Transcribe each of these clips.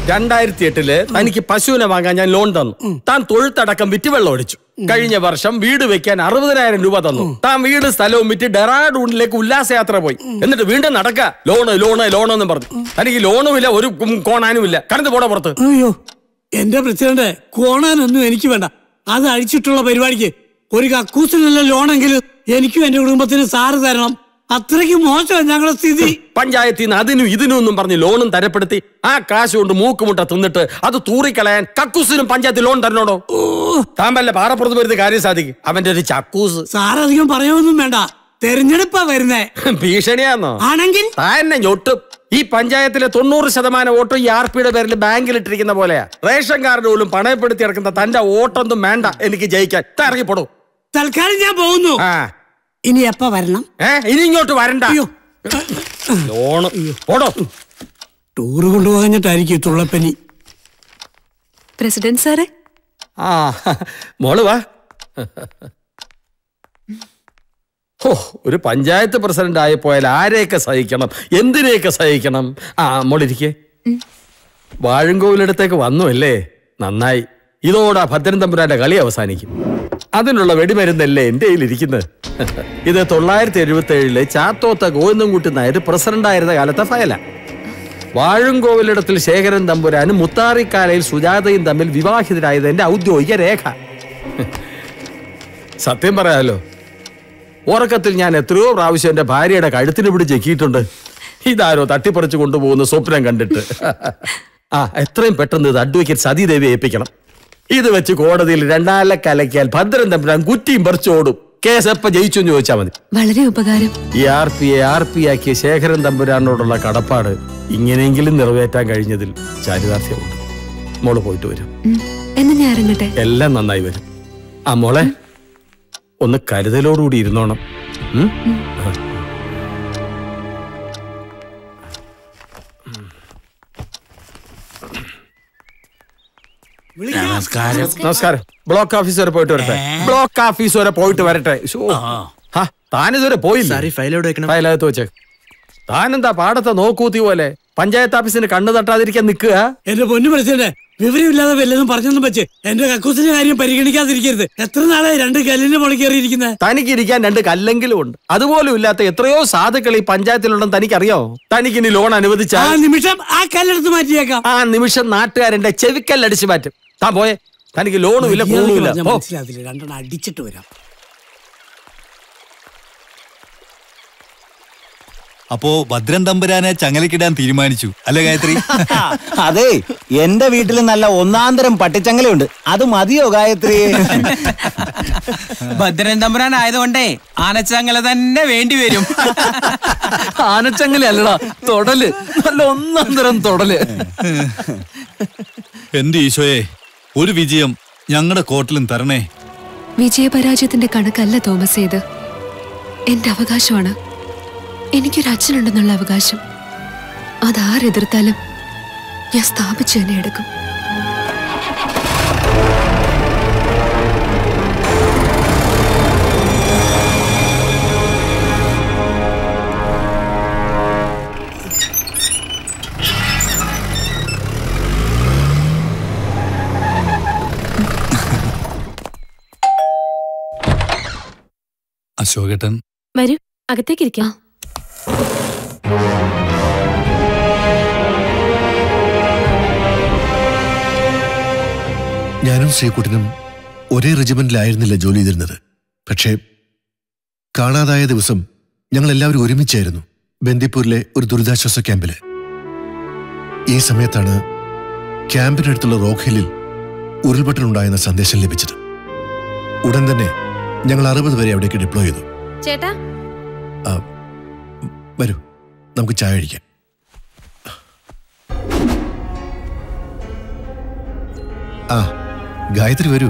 2008 തനിക്ക് പശുവിനെ വാങ്ങാൻ ഞാൻ ലോൺ തന്നു. താൻ തൊഴുത്തടക്കം വിറ്റ് വെള്ളം ഒഴിച്ചു. കഴിഞ്ഞ വർഷം വീട് വെക്കാൻ 60,000 രൂപ തന്നു. താൻ വീട് സ്ഥലവും വിറ്റ് ഡെറാഡൂണിലേക്ക് ഉല്ലാസയാത്ര പോയി. എന്നിട്ട് വീണ്ടും നടക്ക ലോണ് ലോണ് ലോണെന്ന് പറഞ്ഞു. തനിക്ക് ലോണുമില്ല, ഒരു കോണാനുമില്ല. കടന്നു പോണ പുറത്ത്. അയ്യോ എന്റെ പ്രസിഡന്റ്, കോണാനൊന്നും എനിക്ക് വേണ്ട. അത് അഴിച്ചിട്ടുള്ള പരിപാടിക്ക് ഒരു കക്കൂസിനുള്ള ലോണെങ്കിലും എനിക്കും എന്റെ കുടുംബത്തിന് സാറ് തരണം. അത്രയ്ക്ക് മോശമാണ് ഞങ്ങളുടെ സ്ഥിതി. പഞ്ചായത്തിൽ നിന്ന് അതിനും ഇതിനും പറഞ്ഞ് ലോണും തരപ്പെടുത്തി ആ കാശ് കൊണ്ട് മൂക്കുമുട്ട തിന്നിട്ട് അത് തൂറിക്കളയാൻ കക്കൂസിനും പഞ്ചായത്തിൽ ലോൺ തരണോടോ? താൻ വല്ല പാറപ്പുറത്ത് വരുന്ന കാര്യം സാധിക്കും. അവന്റെ ഒരു ചക്കൂസ്. സാറധികം പറയൊന്നും വേണ്ട, തെരഞ്ഞെടുപ്പാ വരുന്നേ. ഭീഷണിയാന്നോ? ആണെങ്കിൽ താന്നെ ഞൊട്ടും. ഈ പഞ്ചായത്തിലെ 90% വോട്ടും ഈ RPയുടെ പേരിൽ ബാങ്കിലിട്ടിരിക്കുന്ന പോലെയാ. റേഷൻ കാർഡ് പോലും പണയപ്പെടുത്തി ഇറക്കുന്ന തന്റെ വോട്ടൊന്നും വേണ്ട എനിക്ക് ജയിക്കാൻ. ഇറങ്ങിപ്പോടൂ. തൽക്കാലം ഞാൻ പോകുന്നു. ഇനി എപ്പ വരണം? ഇനി ഇങ്ങോട്ട് വരണ്ട. ലോണ് പോടോ. ടൂറ് കൊണ്ടുപോകാഞ്ഞിട്ടായിരിക്കും തുള്ളപ്പനി. പ്രസിഡന്റ് സാറേ. മോള് വാ. ഒരു പഞ്ചായത്ത് പ്രസിഡന്റ് ആയി പോയാൽ ആരെയൊക്കെ സഹിക്കണം, എന്തിനെയൊക്കെ സഹിക്കണം. മോളിരിക്കേ. വാഴങ്കോവിലടുത്തേക്ക് വന്നു അല്ലേ? നന്നായി. ഇതോടെ ഭദ്രൻ തമ്പുരാന്റെ കളി അവസാനിക്കും. അതിനുള്ള വെടിമരുന്നല്ലേ എന്റെ കയ്യിലിരിക്കുന്നത്. ഇത് 977 ചാത്തോത്ത ഗോവിന്ദൻകുട്ടി നായർ പ്രസിഡന്റ് ആയിരുന്ന കാലത്തെ ഫയല. വാഴങ്കോവിലിടത്തിൽ ശേഖരൻ തമ്പുരാനും മുത്താറിക്കാലയിൽ സുജാതയും തമ്മിൽ വിവാഹിതരായതിന്റെ ഔദ്യോഗിക രേഖ. സത്യം പറയാലോ, ഉറക്കത്തിൽ ഞാൻ എത്രയോ പ്രാവശ്യം എന്റെ ഭാര്യയുടെ കഴുത്തിന് പിടിച്ച് ചെക്കിയിട്ടുണ്ട്. ഇതാരോ തട്ടിപ്പറിച്ചു കൊണ്ടുപോകുന്ന സ്വപ്നം കണ്ടിട്ട്. എത്രയും പെട്ടെന്ന് ഇത് അഡ്വക്കേറ്റ് സതീദേവി ഏൽപ്പിക്കണം. ഇത് വെച്ച് കോടതിയിൽ 2 ആളെ കലക്കിയാൽ ഭദ്രൻ തമ്പുരാൻ കുറ്റിയും പറിച്ചോടും. കേസ് എപ്പ ജയിച്ചു എന്ന് ചോദിച്ചാൽ മതി. വളരെ ഉപകാരം. ഈ RP ആക്കിയ ശേഖരൻ തമ്പുരാനോടുള്ള കടപ്പാട് ഇങ്ങനെയെങ്കിലും നിറവേറ്റാൻ കഴിഞ്ഞതിൽ ചാരിതാർത്ഥ്യമുണ്ട്. മോള് പോയിട്ട് വരും. ഞാൻ ഇറങ്ങട്ടെ. എല്ലാം നന്നായി വരും. മോളെ ഒന്ന് കരുതലോടുകൂടി ഇരുന്നോണം. നമസ്കാരം. ബ്ലോക്ക് ഓഫീസ് വരെ പോയിട്ട് വരട്ടെ. ബ്ലോക്ക് ഓഫീസ് വരെ പോയിട്ട് വരട്ടെ. താനിതുവരെ പോയില്ല. ഫയലകത്ത് വെച്ചേ. താനെന്താ പാടത്തെ നോക്കൂത്തി പോലെ പഞ്ചായത്ത് ഓഫീസിന് കണ്ണു തട്ടാതിരിക്കാൻ നിൽക്കുക? എന്റെ പൊന്നു പ്രസിഡന്റ്, വിവരമില്ലാതെ വല്ലതും പറഞ്ഞൊന്നും വെച്ച് എന്റെ കക്കൂസിന്റെ കാര്യം പരിഗണിക്കാതിരിക്കരുത്. എത്ര നാളായി 2 കല്ലിന്റെ മുകളിൽ കയറിയിരിക്കുന്നത്? തനിക്കിരിക്കാൻ 2 കല്ലെങ്കിലും ഉണ്ട്. അതുപോലും ഇല്ലാത്ത എത്രയോ സാധുക്കൾ ഈ പഞ്ചായത്തിലുണ്ടെന്ന് തനിക്കറിയാമോ? തനിക്കിനി ലോൺ അനുവദിച്ചാൽ ആ നിമിഷം ആ കല്ലെടുത്ത് മാറ്റിയേക്കാം. ആ നിമിഷം നാട്ടുകാരന്റെ ചെവിക്കല്ലടിച്ച് മാറ്റും. താൻ പോയെ. തനിക്ക് ലോണും ഇല്ല, കൂണുമില്ല. മനസ്സിലാവില്ല, 2 അടിച്ചിട്ട് വരാം. അപ്പോ ഭദ്രൻ തമ്പുരാനെ ചങ്ങലക്കിടാൻ തീരുമാനിച്ചു അല്ലേ ഗായത്രി? അതെ, എന്റെ വീട്ടിൽ നല്ല ഒന്നാന്തരം പട്ടിച്ചങ്ങലുണ്ട്. അത് മതിയോ ഗായത്രി? ഭദ്രൻ തമ്പുരാൻ ആയതുകൊണ്ടേ ആനച്ചങ്ങല തന്നെ വേണ്ടി വരും. ആനച്ചങ്ങല അല്ലടാ, തൊടല്. നല്ല ഒന്നാന്തരം തൊടല്. എന്റെ ഈശോയെ, ഒരു വിജയം ഞങ്ങളുടെ കോർട്ടിലും തരണേ. വിജയപരാജയത്തിന്റെ കണക്കല്ല തോമസ് ഇത്. എന്റെ അവകാശമാണ്. എനിക്കൊരു അച്ഛനുണ്ടെന്നുള്ള അവകാശം. അതാരെതിർത്താലും ഞാൻ സ്ഥാപിച്ചു തന്നെ എടുക്കും. അശോകേട്ടൻ വരൂ, അകത്തേക്കിരിക്കാം. ഞാനും ശ്രീകുട്ടനും ഒരേ റെജിമെന്റിലായിരുന്നില്ല ജോലി ചെയ്തിരുന്നത്. പക്ഷേ കാണാതായ ദിവസം ഞങ്ങൾ എല്ലാവരും ഒരുമിച്ചായിരുന്നു ബന്ദിപ്പൂരിലെ ഒരു ദുരിതാശ്വാസ ക്യാമ്പില്. ഈ സമയത്താണ് ക്യാമ്പിനടുത്തുള്ള റോക്ക് ഹില്ലിൽ ഉരുൾപൊട്ടലുണ്ടായെന്ന സന്ദേശം ലഭിച്ചത്. ഉടൻ തന്നെ ഞങ്ങൾ 60 പേരെ അവിടേക്ക് ഡിപ്ലോയ് ചെയ്തു. ചേട്ടാ വരൂ, നമുക്ക് ചായ കഴിക്കാം. ഗായത്രി വരൂ.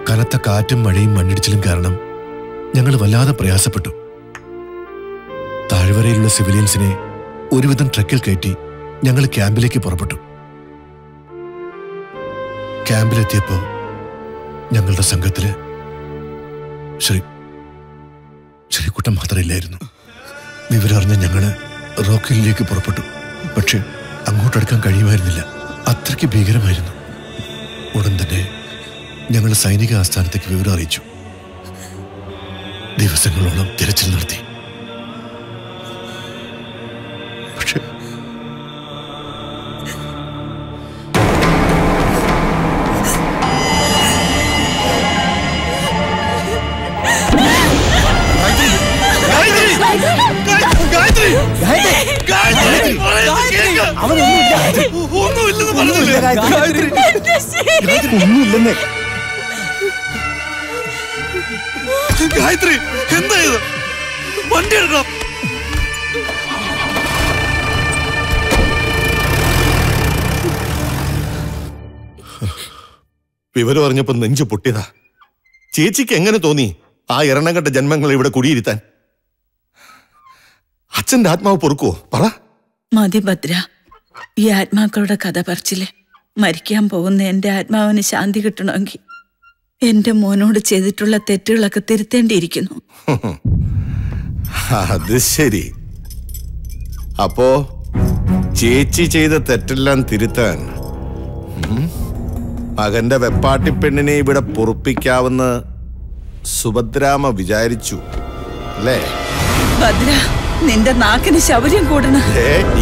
കനത്ത കാറ്റും മഴയും മണ്ണിടിച്ചിലും കാരണം ഞങ്ങൾ വല്ലാതെ പ്രയാസപ്പെട്ടു. താഴ്വരയിലുള്ള സിവിലിയൻസിനെ ഒരുവിധം ട്രക്കിൽ കയറ്റി ഞങ്ങൾ ക്യാമ്പിലേക്ക് പുറപ്പെട്ടു. ക്യാമ്പിലെത്തിയപ്പോ ഞങ്ങളുടെ സംഘത്തില് ശ്രീകുട്ടൻ മാത്രമില്ലായിരുന്നു. വിവരറിഞ്ഞ ഞങ്ങള് റോക്കിലേക്ക് പുറപ്പെട്ടു. പക്ഷെ അങ്ങോട്ടടുക്കാൻ കഴിയുമായിരുന്നില്ല. അത്രയ്ക്ക് ഭീകരമായിരുന്നു. ഉടൻ തന്നെ ഞങ്ങൾ സൈനിക ആസ്ഥാനത്തേക്ക് വിവരം അറിയിച്ചു. ദിവസങ്ങളോളം തിരച്ചിൽ നടത്തി. പക്ഷെ ഒന്നുമില്ലെന്നേ. ഗായത്രി, എന്താ ഇത്? വണ്ടി എടുക്കണം. വിവരം അറിഞ്ഞപ്പോ നെഞ്ചു പൊട്ടിയതാ. ചേച്ചിക്ക് എങ്ങനെ തോന്നി ആ എറണംകെട്ട ജന്മങ്ങളെ ഇവിടെ കുടിയിരുത്താൻ? അച്ഛന്റെ ആത്മാവ് പൊറുക്കുവോ? പറ. മതി ഭദ്ര, ഈ ആത്മാക്കളുടെ കഥ പറച്ചില്ലേ. മരിക്കാൻ പോകുന്ന എന്റെ ആത്മാവിന് ശാന്തി കിട്ടണമെങ്കിൽ എന്റെ മോനോട് ചെയ്തിട്ടുള്ള തെറ്റുകളൊക്കെ തിരുത്തേണ്ടിയിരിക്കുന്നു. അത് ശരി. അപ്പോ ചേച്ചി ചെയ്ത തെറ്റെല്ലാം തിരുത്താൻ മകന്റെ വെപ്പാട്ടി പെണ്ണിനെ ഇവിടെ പൊറുപ്പിക്കാവുന്ന സുഭദ്രാമ വിചാരിച്ചു അല്ലേ? ഭദ്ര, നിന്റെ നാക്കിന് ശൗര്യം കൂടണ.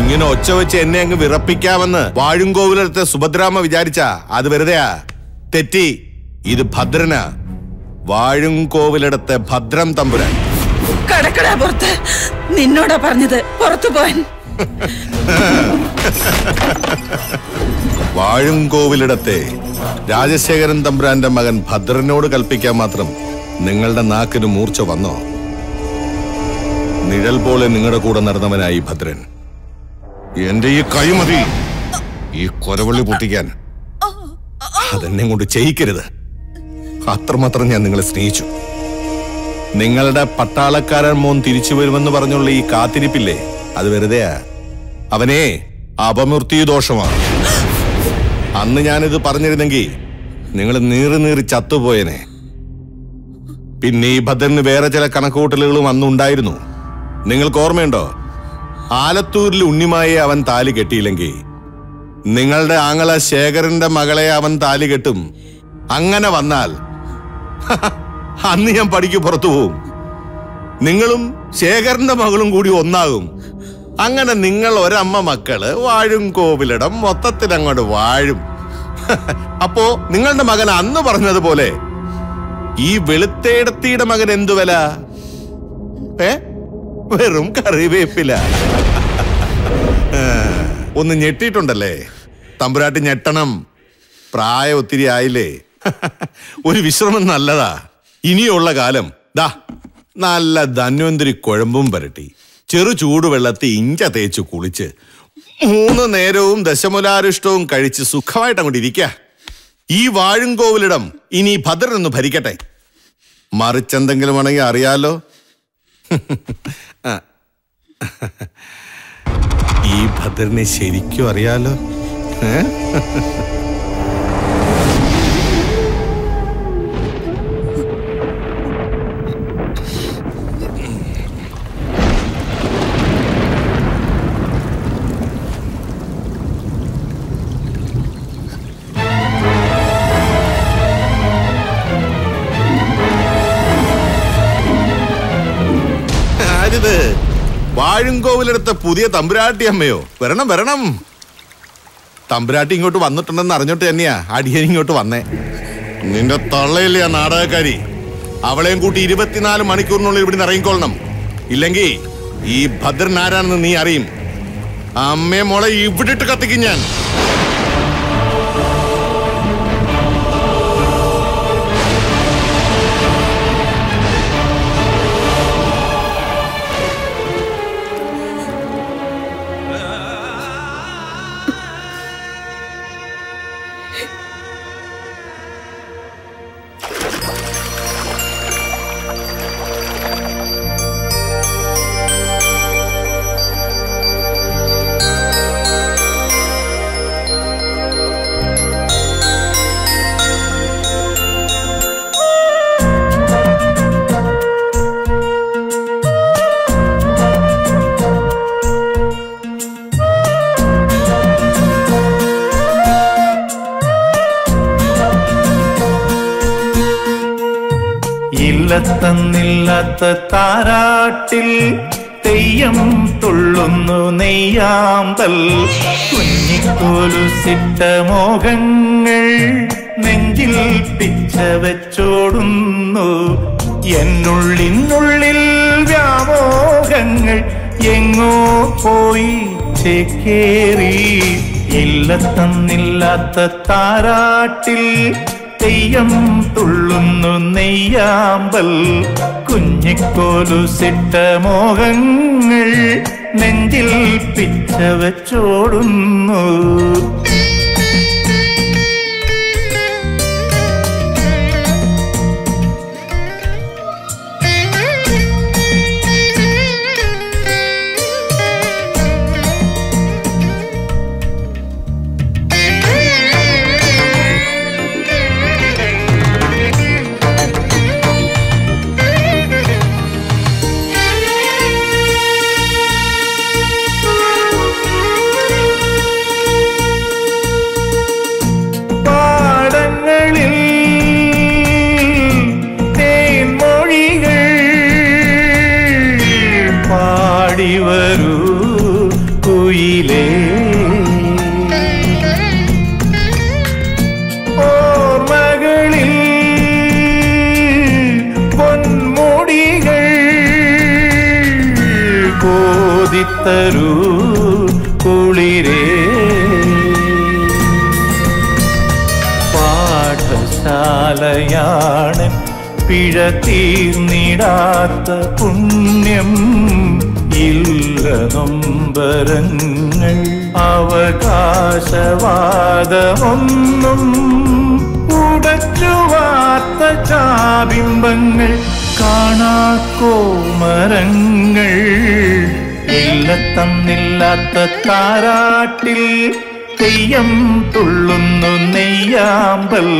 ഇങ്ങനെ ഒച്ച വെച്ച് എന്നെ അങ്ങ് വിറപ്പിക്കാമെന്ന് വാഴുംകോവിലടുത്ത് സുഭദ്രാമ വിചാരിച്ചാ അത് വെറുതെയാ. തെറ്റി. ഇത് ഭദ്രനാ. വാഴുംകോവിലടുത്തെ ഭദ്രം തമ്പുരാൻ. കടക്കടാ പുറത്ത്. നിന്നോടാ പറഞ്ഞത് പുറത്തു പോവാൻ. വാഴുംകോവിലിടത്തെ രാജശേഖരൻ തമ്പുരാന്റെ മകൻ ഭദ്രനോട് കൽപ്പിക്കാൻ മാത്രം നിങ്ങളുടെ നാക്കിന് മൂർച്ച വന്നോ? നിഴൽ പോലെ നിങ്ങളുടെ കൂടെ നടന്നവനായി ഭദ്രൻ. എന്റെ ഈ കൈ മതി ഈ കൊരവള്ളി പൊട്ടിക്കാൻ. അതെന്നെ കൊണ്ട് ചെയ്യിക്കരുത്. അത്രമാത്രം ഞാൻ നിങ്ങളെ സ്നേഹിച്ചു. നിങ്ങളുടെ പട്ടാളക്കാരൻ മോൻ തിരിച്ചു വരുമെന്ന് പറഞ്ഞുള്ള ഈ കാത്തിരിപ്പില്ലേ, അത് വെറുതെയാ. അവനെ അപമൃത്യു ദോഷമാണ്. അന്ന് ഞാനിത് പറഞ്ഞിരുന്നെങ്കിൽ നിങ്ങൾ നീറി ചത്തുപോയനെ. പിന്നെ ഈ ഭദ്രന് വേറെ ചില കണക്കുകൂട്ടലുകളും അന്നുണ്ടായിരുന്നു. നിങ്ങൾക്ക് ഓർമ്മയുണ്ടോ? ആലത്തൂരിൽ ഉണ്ണിമായെ അവൻ താലി കെട്ടിയില്ലെങ്കിൽ നിങ്ങളുടെ ആങ്ങള ശേഖരന്റെ മകളെ അവൻ താലി കെട്ടും. അങ്ങനെ വന്നാൽ അന്ന് ഞാൻ പടിക്ക് പുറത്തു പോവും. നിങ്ങളും ശേഖരന്റെ മകളും കൂടി ഒന്നാകും. അങ്ങനെ നിങ്ങൾ ഒരമ്മ മക്കള് വാഴുംകോവിലിടം മൊത്തത്തിൽ അങ്ങോട്ട് വാഴും. അപ്പോ നിങ്ങളുടെ മകൻ അന്ന് പറഞ്ഞതുപോലെ ഈ വെളുത്തേടത്തിയുടെ മകൻ എന്തു വില? വെറും കറിവേപ്പില. ഒന്ന് ഞെട്ടിയിട്ടുണ്ടല്ലേ? തമ്പുരാട്ടി ഞെട്ടണം. പ്രായം ഒത്തിരി ആയില്ലേ. ഒരു വിശ്രമം നല്ലതാ. ഇനിയുള്ള കാലം ദാ നല്ല ധന്വന്തരി കുഴമ്പും പരട്ടി ചെറു ചൂടുവെള്ളത്തിൽ ഇഞ്ച തേച്ച് കുളിച്ച് 3 നേരവും ദശമുലാരിഷ്ടവും കഴിച്ച് സുഖമായിട്ട് അങ്ങോട്ട് ഇരിക്ക. ഈ വാഴുംകോവിലിടം ഇനി ഭദ്രനൊന്ന് ഭരിക്കട്ടെ. മറിച്ചെന്തെങ്കിലും ആണെങ്കിൽ അറിയാലോ. ഈ ഭദ്രനെ ശരിക്കും അറിയാലോ. വാഴുംകോവിലെടുത്ത പുതിയ തമ്പുരാട്ടി അമ്മയോ? വരണം വരണം. തമ്പുരാട്ടി ഇങ്ങോട്ട് വന്നിട്ടുണ്ടെന്ന് അറിഞ്ഞോട്ട് തന്നെയാ അടിയൻ ഇങ്ങോട്ട് വന്നേ. നിന്റെ തള്ളയില്ലേ ആ നാടകക്കാരി? അവളെയും കൂട്ടി 24 മണിക്കൂറിനുള്ളിൽ ഇവിടെ ഇറങ്ങിക്കൊള്ളണം. ഇല്ലെങ്കിൽ ഈ ഭദ്രൻ ആരാണെന്ന് നീ അറിയും. അമ്മയെ മോളെ ഇവിടെ ഇട്ട് കത്തിക്കും ഞാൻ. ഇല്ലത്തന്നില്ലാത്ത താരാട്ടിൽ തെയ്യം തുള്ളുന്നു നെയ്യാമ്പൽ. കുഞ്ഞിക്കോലുസിട്ട മോഹങ്ങൾ നെഞ്ചിൽ പിച്ച വെച്ചോടുന്നു. എന്നുള്ളിനുള്ളിൽ വ്യാമോഹങ്ങൾ എങ്ങോ പോയി ചേക്കേറി. ഇല്ലത്തന്നില്ലാത്ത താരാട്ടിൽ തെയ്യം തുള്ളുന്നു നെയ്യാമ്പൽ. കുഞ്ഞിക്കോലുസിട്ട മോഹങ്ങൾ നെഞ്ചിൽ പിച്ച വെച്ചോടുന്നു. വരൂ കുയിലേ, ഓർമ്മകളിൽ പൊന്മുടികൾ കോതിത്തരൂ കുളിരേ. പാഠശാലയാണ് പിഴ തീർന്നിടാത്ത പുണ്യം. ഇല്ല നൊമ്പരങ്ങൾ അവകാശവാദമൊന്നും ഉടച്ചുവാർത്ത ചാബിംബങ്ങൾ കാണാക്കോമരങ്ങൾ. ഇല്ലത്തന്നില്ലാത്ത താരാട്ടിൽ തെയ്യം തുള്ളുന്നു നെയ്യാമ്പൽ.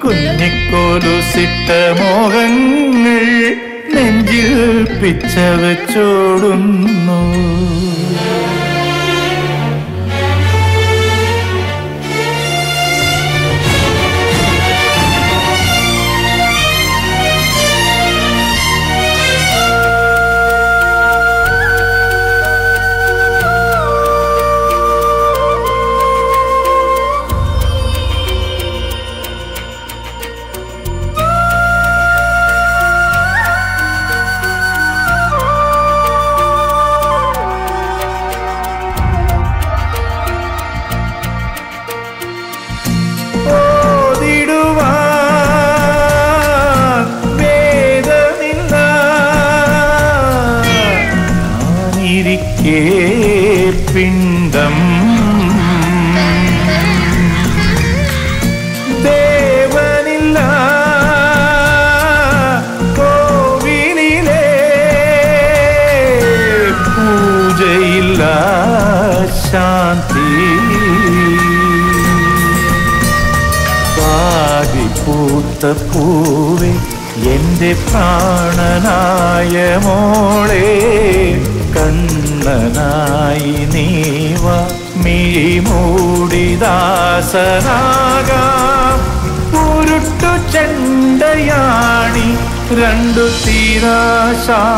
കുഞ്ഞിക്കോലുസിട്ട മോഹങ്ങൾ നെഞ്ചിൽ പിച്ച വെച്ചോടുന്നു. പിണ്ഡം ദേവനില്ല കോവിലിലെ പൂജയില്ല ശാന്തി. പാടിപ്പൂത്ത പൂവേ എന്റെ പ്രാണനായ മോളെ, കണ്ണനായി നീവ മിഴിമൂടിദാസനാകാം. ഉരുട്ടു ചെണ്ടയാണി രണ്ടു തീരാശാപജന്മം.